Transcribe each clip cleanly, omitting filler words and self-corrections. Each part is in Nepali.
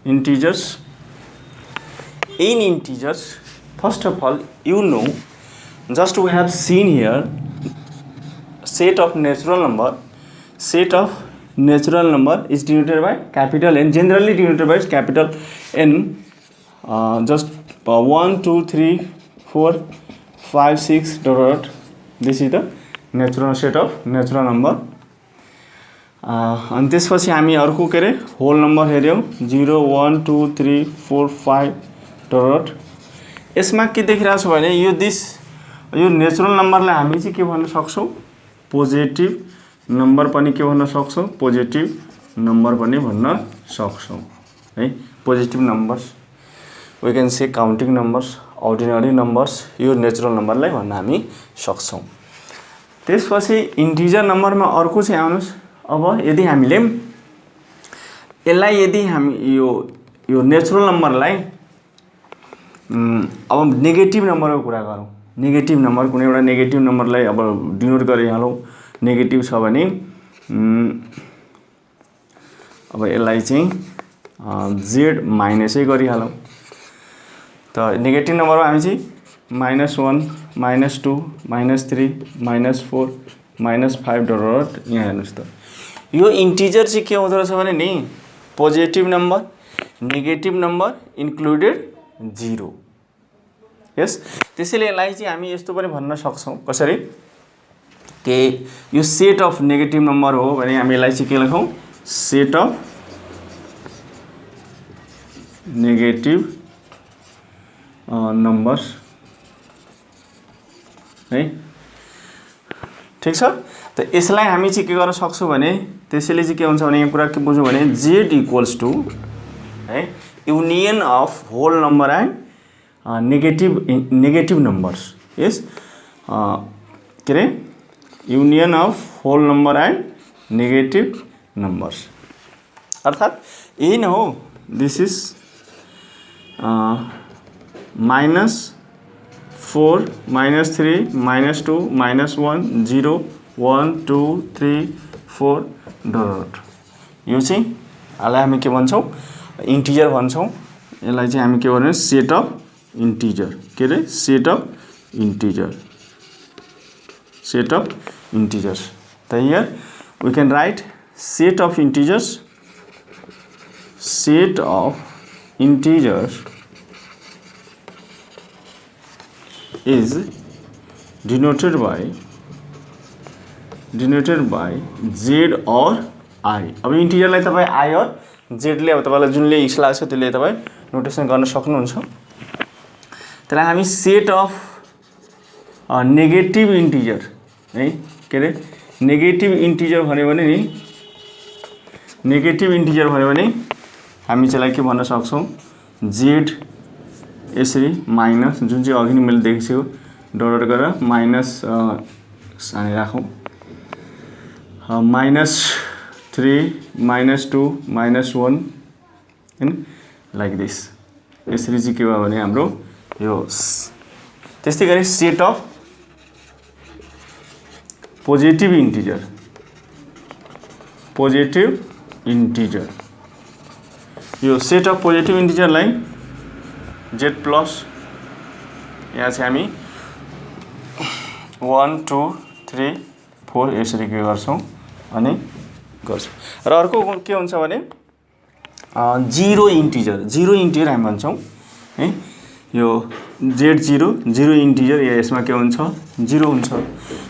integers. In integers, first of all, you know, just we have seen here set of natural number. Set of natural number is denoted by capital N, generally denoted by capital N. Just 1 2 3 4 5 6 dot. This is the natural set of natural number. अनि त्यसपछि हामी अर्को के अरे होल नम्बर हेऱ्यौँ 0 1 2 3 4 5 डट. यसमा के देखिरहेको छ भने यो नेचुरल नम्बरलाई हामी चाहिँ के भन्न सक्छौँ, पोजिटिभ नम्बर पनि के भन्न सक्छौँ, पोजिटिभ नम्बर पनि भन्न सक्छौँ है. Positive numbers we can say counting numbers, ordinary numbers, यो नेचुरल नम्बरलाई भन्न हामी सक्छौँ. त्यसपछि इन्टिजर नम्बरमा अर्को चाहिँ आउनुहोस्. अब यदि हामीले यसलाई यदि हामी यो नेचुरल नम्बरलाई अब नेगेटिभ नम्बरको कुरा गरौँ. नेगेटिभ नम्बर कुनै एउटा नेगेटिभ नम्बरलाई अब डिनोट गरिहालौँ. नेगेटिभ छ भने अब यसलाई चाहिँ जेड माइनसै गरिहालौँ. त नेगेटिभ नम्बरमा हामी चाहिँ -1 -2 -3 -4 -5 डट. यहाँ हेर्नुहोस् त, यो इन्टिजर चाहिँ के हुँदो रहेछ भने नि positive number, negative number included 0. यस, त्यसैले यसलाई चाहिँ हामी यस्तो पनि भन्न सक्छौँ. कसरी के यो सेट अफ नेगेटिभ नम्बर हो भने हामी यसलाई चाहिँ के लेखौँ, सेट अफ नेगेटिभ नम्बर्स है. ठिक छ. त यसलाई हामी चाहिँ के गर्न सक्छौँ भने त्यसैले चाहिँ के हुन्छ भने यो कुरा के बुझ्यौँ भने जेड इक्वल्स टु है union of whole number and negative numbers. Yes, के अरे union of whole number and negative numbers. अर्थात् यही नै हो. This is -4 -3 -2 -1 0 1 2 3 4 dot. यो चाहिँ यसलाई हामी के भन्छौँ, इन्टिजर भन्छौँ. यसलाई चाहिँ हामी के भन्छौँ, सेट अफ इन्टिजर. के अरे set of integer, set of integers. त here we can write set of integers. Set of integers is denoted by z or I. अब इन्टिजरलाई तपाईँ I और z ले अब तपाईलाई जुनले इक्स लाग्छ त्यसले तपाईँ नोटेसन गर्न सक्नुहुन्छ. त्यसलाई हामी सेट अफ नेगेटिभ इन्टिजर है. के अरे नेगेटिभ इन्टिजर भन्यो भने नि, नेगेटिभ इन्टिजर भन्यो भने हामी त्यसलाई के भन्न सक्छौँ, जेड यसरी माइनस, जुन चाहिँ अघि नै मैले देखेको डट गरेर माइनस सानै राखौँ, -3 -2 -1 हैन, लाइक दिस. यसरी चाहिँ के भयो भने हाम्रो यो. त्यस्तै गरी set of positive integer, positive integer. यो सेट अफ पोजिटिभ इन्टिजरलाई जेड प्लस यहाँ चाहिँ हामी 1 2 3 4 यसरी के गर्छौँ अनि गर्छौँ. र अर्को के हुन्छ भने जिरो इन्टिजर हामी भन्छौँ है. यो जेड जिरो इन्टिजर यसमा के हुन्छ, 0 हुन्छ.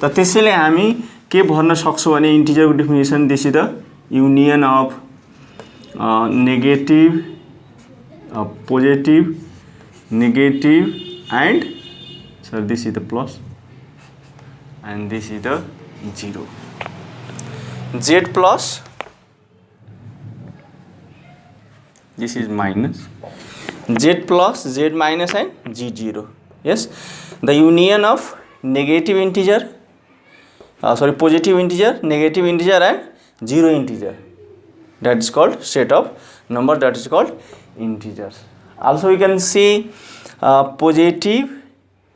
त त्यसैले हामी के भन्न सक्छौँ भने इन्टिजरको definition this is the union of negative, positive, negative and this is the plus and this is the 0. Z plus, this is minus, Z plus, Z minus and G0. Yes, the union of negative integer, positive integer, negative integer and 0 integer, that is called set of number, that is called integers. Also we can see positive,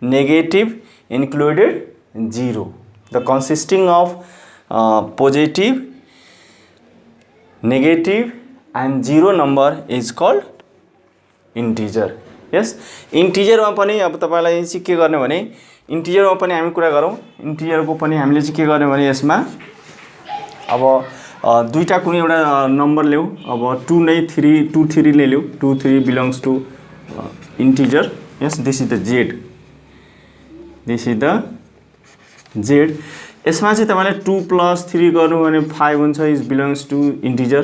negative included 0. The consisting of positive, negative and 0 number is called integer. Yes, इन्टिजरमा पनि अब तपाईलाई चाहिँ के गर्ने भने इन्टिजरमा पनि हामी कुरा गरौँ. इन्टिजरको पनि हामीले चाहिँ के गर्ने भने यसमा अब दुईटा कुनै एउटा नम्बर ल्याऊ. अब 2 नै 3 2 3 ले ल्याऊ. 2 3 belongs to integer. Yes, this is the z. This is the z. यसमा चाहिँ तपाईले 2 + 3 गर्नु भने 5 हुन्छ, is belongs to integer.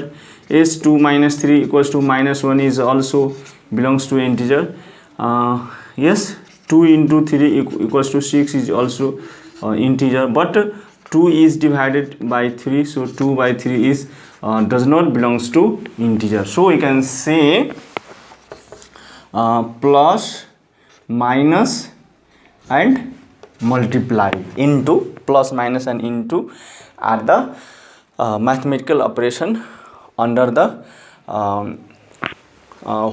Is 2 - 3 = -1 is also belongs to integer. Yes, 2 × 3 = 6 is also integer, but 2 is divided by 3, so 2/3 is does not belongs to integer. So we can say plus, minus and multiply into, plus, minus and into are the mathematical operation under the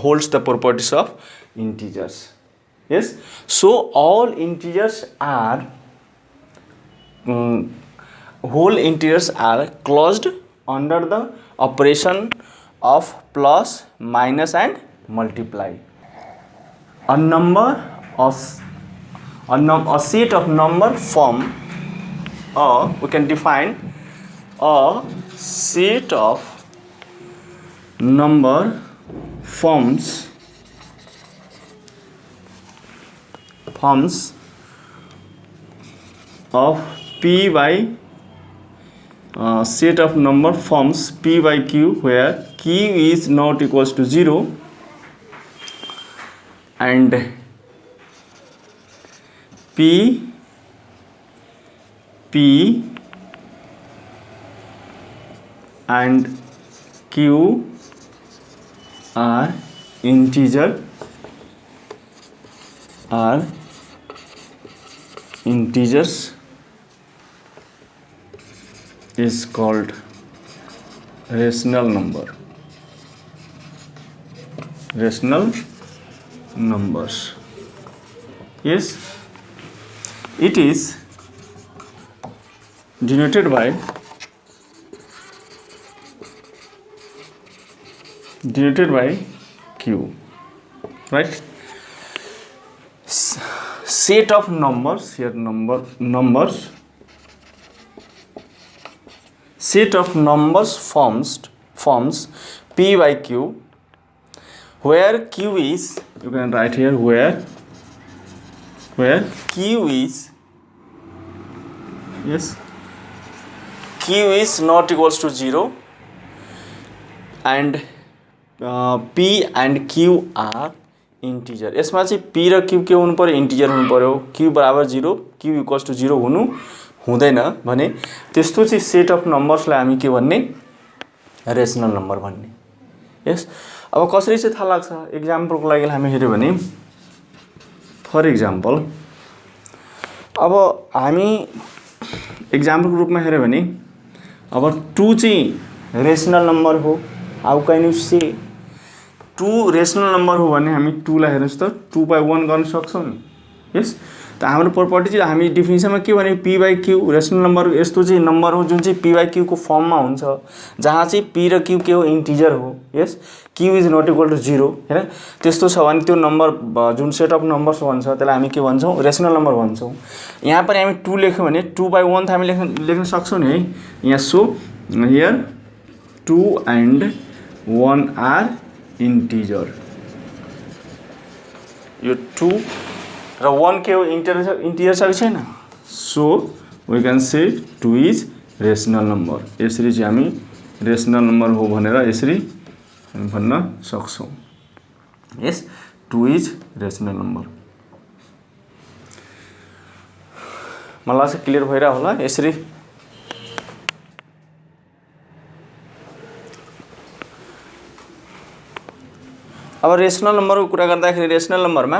holds the properties of integers. Yes, so all integers are whole integers are closed under the operation of plus, minus and multiply. A set of number form, we can define a set of number forms of p by set of number forms p by q, where q is not equals to 0 and p and q are integers is called rational numbers. Yes, it is denoted by q, right? Set of numbers here, numbers set of numbers forms p by q, where q is, you can write here, where q is, yes, q is not equals to 0 and p and q are integer. यसमा चाहिँ p र q के हुनु पर्यो, इन्टिजर हुनु पर्यो. q बराबर 0, q इक्वल्स टु 0 हुनु हुँदैन भने त्यस्तो चाहिँ सेट अफ नम्बर्सलाई हामी के भन्ने, रेशनल नम्बर भन्ने. यस, अब कसरी चाहिँ थाहा लाग्छ, एक्जाम्पलको लागि हामी हेर्यो भने, फर एक्जाम्पल अब हामी एक्जाम्पलको रूपमा हेर्यो भने अब 2 चाहिँ रेशनल नम्बर हो. How can you say 2 rational number हो भने हामी 2 लाई हेर्नुस् त 2/1 गर्न सक्छौं नि. यस, त हाम्रो प्रपर्टी चाहिँ हामी डेफिनेसनमा के भने p by q rational number यस्तो चाहिँ नम्बर हो जुन चाहिँ p by q को फर्ममा हुन्छ, जहाँ चाहिँ p र q के हो, इन्टिजर हो. Yes, q is not equal to 0 हैन. त्यस्तो छ भने त्यो नम्बर जुन सेट अफ नम्बर्स भन्छ त्यसलाई हामी के भन्छौं, रेशनल नम्बर भन्छौं. यहाँ पनि हामी 2 लेख्यौं भने 2/1 त हामी लेख्न सक्छौं नि है. यहाँ so here 2 and 1 are integer. यो 2 र 1 के हो, इंटीजर छ कि छैन. So we can say 2 is rational number. यसरी चाहिँ हामी रेशनल नम्बर हो भनेर यसरी भन्न सक्छौं. यस, 2 इज रेशनल नम्बर. मलाई चाहिँ क्लियर भइरा होला यसरी. अब रेशनल नम्बरको कुरा गर्दाखेरि रेशनल नम्बरमा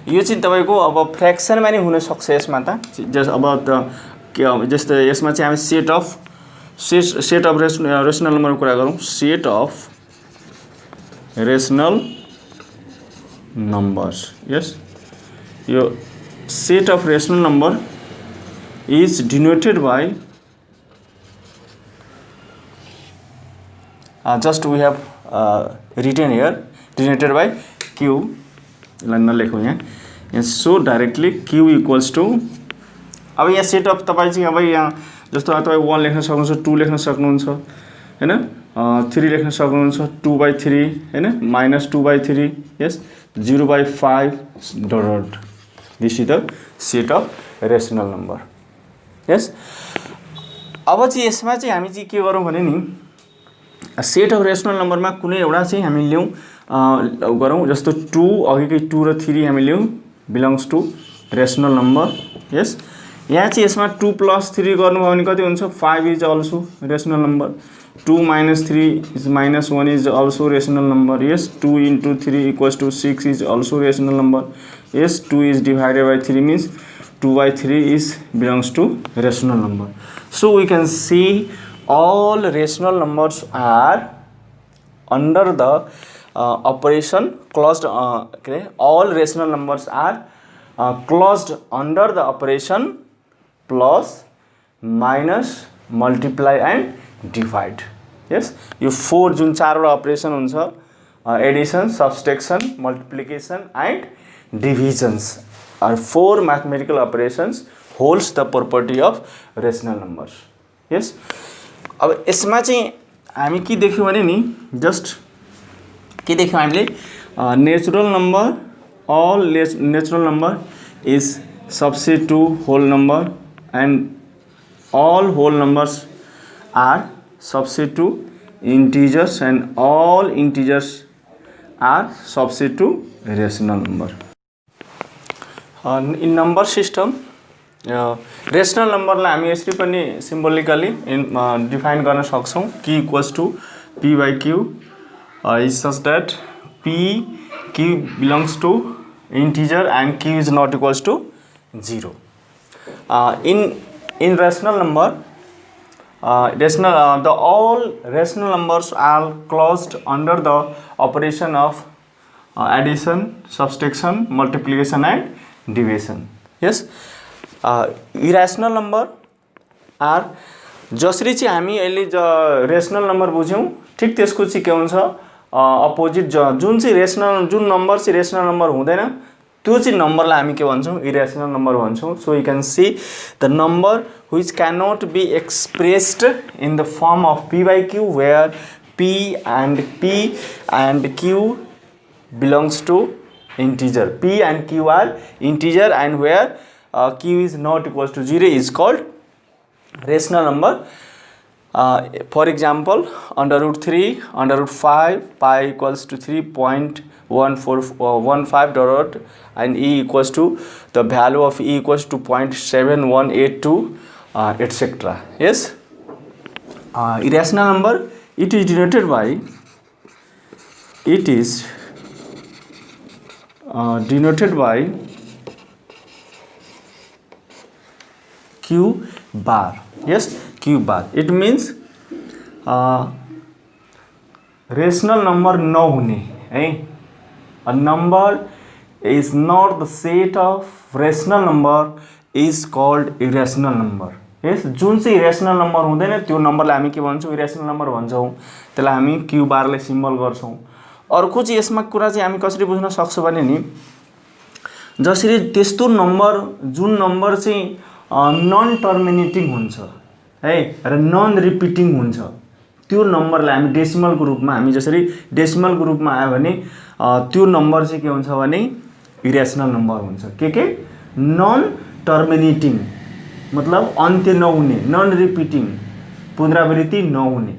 यो चाहिँ तपाईको अब फ्र्याक्सनमा नै हुन सक्छ. यसमा त जस अब त के जस्तो यसमा चाहिँ हामी सेट अफ रेशनल नम्बरको कुरा गरौँ. Set of rational numbers. Yes, यो set of rational number is denoted by just we have written here denoted by q, यसलाई नलेखौँ यहाँ so directly q equals to, अब यहाँ सेटअप तपाईँ चाहिँ अब यहाँ जस्तो तपाईँ 1 लेख्न सक्नुहुन्छ, 2 लेख्न सक्नुहुन्छ हैन, 3 लेख्न सक्नुहुन्छ, 2/3 हैन, -2/3, yes 0/5 dot, this is the set of rational number. Yes अब चाहिँ यसमा चाहिँ हामी चाहिँ के गरौँ भने नि सेट अफ रेसनल नम्बरमा कुनै एउटा चाहिँ हामी लियौँ गरौँ, जस्तो 2 अघिकै 2 र 3 हामी लियौँ बिलोङ्स टु रेसनल नम्बर। यस यहाँ चाहिँ यसमा 2 + 3 गर्नुभयो भने कति हुन्छ, 5 is also rational number, 2 - 3 is -1 is also rational number, yes 2 × 3 = 6 is also rational number, yes 2 is divided by 3 means 2/3 is belongs to rational number. So we can see all rational numbers are under the operation closed, all rational numbers are closed under the operation plus, minus, multiply and divide. Yes, यो 4 जुन 4 वटा अपरेसन हुन्छ, addition, subtraction, multiplication and divisions are 4 mathematical operations holds the property of rational numbers. Yes, अब यसमा चाहिँ हामी के देख्यौँ भने नि जस्ट के देख्यौँ हामीले, natural number, all natural number is subset to whole number and all whole numbers are subset to integers and all integers are subset to rational number. In number system rational नम्बरलाई हामी यसरी पनि सिम्बोलिकली डिफाइन गर्न सक्छौँ, q = p/q is such that q belongs to integer and q is not equals to 0. In rational number, the all rational numbers are closed under the operation of addition, subtraction, multiplication and division. Yes, irrational number are जसरी चाहिँ हामी अहिले रेसनल नम्बर बुझ्यौँ ठिक त्यसको चाहिँ के हुन्छ अपोजिट, जुन चाहिँ रेसनल, जुन नम्बर चाहिँ रेसनल नम्बर हुँदैन त्यो चाहिँ नम्बरलाई हामी के भन्छौँ, इरेसनल नम्बर भन्छौँ. So you can see the number which can not be expressed in the form of p by q where p and q belongs to integer. p and q are integer and where q is not equals to 0 is called rational number. For example, under root 3, under root 5, pi equals to 3.1415 dot and e equals to the value of e equals to 0.7182 etc. Yes, irrational number, it is denoted by, q bar. Yes, q bar. It means rational number नहुने है. A number is not the set of rational number is called irrational number. Yes, जुन चाहिँ irrational number हुँदैन त्यो नम्बरलाई हामी के भन्छौँ, irrational number भन्छौँ. त्यसलाई हामी q बारले सिम्बल गर्छौँ. अर्को चाहिँ यसमा कुरा चाहिँ हामी कसरी बुझ्न सक्छौँ भने नि जसरी त्यस्तो नम्बर जुन नम्बर चाहिँ नन टर्मिनेटिङ हुन्छ है र नन रिपिटिङ हुन्छ त्यो नम्बरलाई हामी डेसिमलको रूपमा, हामी जसरी डेसिमलको रूपमा आयो भने त्यो नम्बर चाहिँ के हुन्छ भने इरेसनल नम्बर हुन्छ. के नन टर्मिनेटिङ मतलब अन्त्य नहुने, नन रिपिटिङ पुनरावृत्ति नहुने,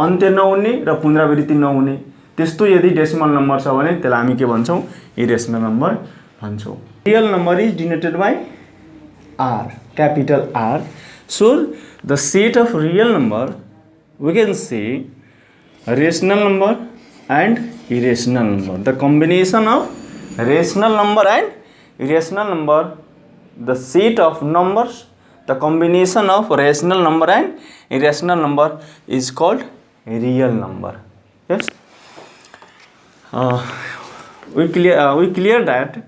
अन्त्य नहुने र पुनरावृत्ति नहुने त्यस्तो यदि डेसिमल नम्बर छ भने त्यसलाई हामी के भन्छौँ, इरेसनल नम्बर भन्छौँ. Real number is denoted by R, capital R. So the set of real number we can say rational number and irrational number. The combination of rational number and irrational number, the set of numbers, the combination of rational number and irrational number is called real number. Yes, we clear that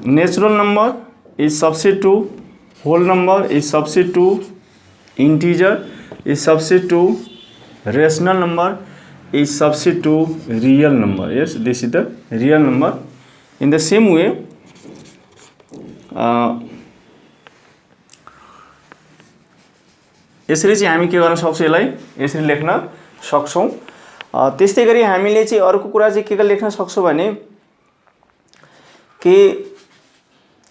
natural number is subset to whole number, is subset to integer, is subset to rational number is subset to real number. Yes, this is the real number. In the same way, यसरी चाहिँ हामी के गर्न सक्छौँ, यसलाई यसरी लेख्न सक्छौँ। त्यस्तै गरी हामीले चाहिँ अर्को कुरा चाहिँ के लेख्न सक्छौँ भने कि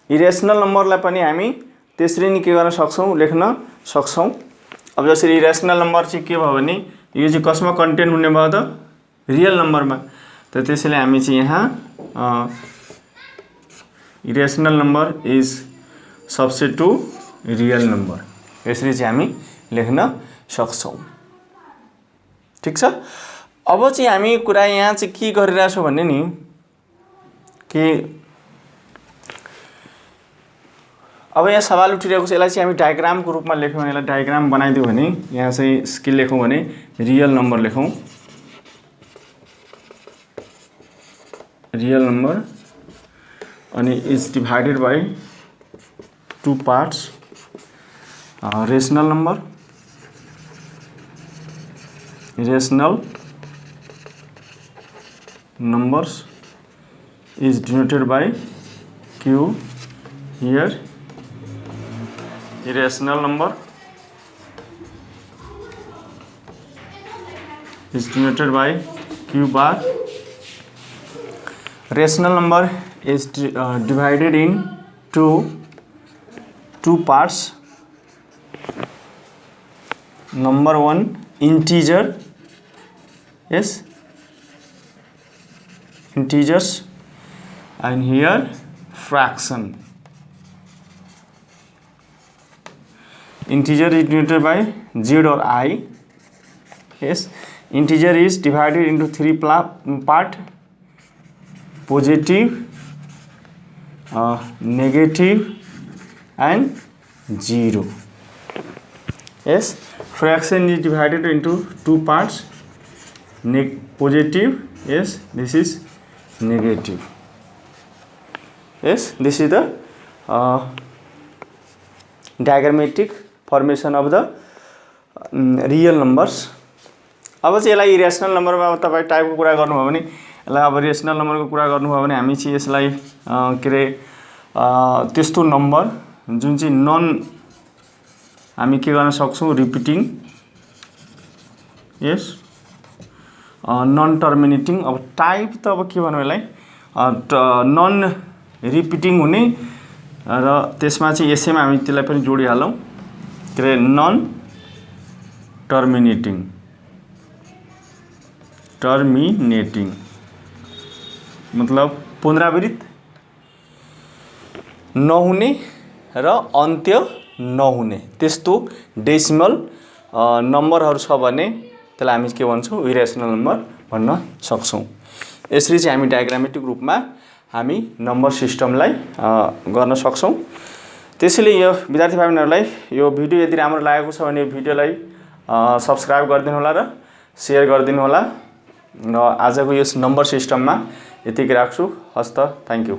इरेसनल नम्बरलाई पनि हामी त्यसरी नै के गर्न सक्छौँ, लेख्न सक्छौँ। अब जसरी इरेसनल नम्बर चाहिँ के भयो भने यो चाहिँ कसमा कन्टेन्ट हुने भयो त, रियल नम्बरमा। त त्यसैले हामी चाहिँ यहाँ irrational number is subset to real number यसरी चाहिँ हामी लेख्न सक्छौँ। ठीक छ। अब चाहिँ हामी कुरा यहाँ चाहिँ के गरिरहेछौँ भने नि कि अब यहाँ सवाल उठिरहेको छ, यसलाई चाहिँ हामी डायग्रामको रूपमा लेख्यौँ भने, यसलाई डायग्राम बनाइदियो भने यहाँ चाहिँ के लेखौँ भने रियल नम्बर लेखौँ। रियल नम्बर अनि is divided by 2 parts. Rational number, irrational numbers is denoted by Q here. Irrational number is denoted by Q bar. Rational number is divided in two parts. Number one, integer, yes, integers, and here fraction. Integer is denoted by z or I. Yes, integer is divided into 3 part: positive, negative, and 0. Yes, fraction is divided into 2 parts: positive, yes, this is negative. Yes, this is the diagrammatic formation of the real numbers. अब चाहिँ यसलाई इरेसनल नम्बरमा अब तपाईँ टाइपको कुरा गर्नुभयो भने, यसलाई अब रेसनल नम्बरको कुरा गर्नुभयो भने हामी चाहिँ यसलाई के अरे त्यस्तो नम्बर जुन चाहिँ नन हामी के गर्न सक्छौँ, रिपिटिङ, यस, नन टर्मिनेटिङ। अब टाइप त अब के भनौँ यसलाई, नन रिपिटिङ हुने र त्यसमा चाहिँ यसैमा हामी त्यसलाई पनि जोडिहालौँ, के अरे नन टर्मिनेटिङ मतलब पुनरावृत्त नहुने र अन्त्य नहुने त्यस्तो डेसिमल नम्बरहरू छ भने त्यसलाई हामी के भन्छौँ, इरेसनल नम्बर भन्न सक्छौँ। यसरी चाहिँ हामी डायग्रामेटिक रूपमा हामी नम्बर सिस्टमलाई गर्न सक्छौँ। त्यसैले यो विद्यार्थी भाइबहिनीहरूलाई यो भिडियो यदि राम्रो लागेको छ भने भिडियोलाई सब्स्क्राइब गरिदिनु होला र सेयर गरिदिनु होला। र आजको यस नम्बर सिस्टममा यतिकै राख्छु। हस्त, थ्याङ्क यू।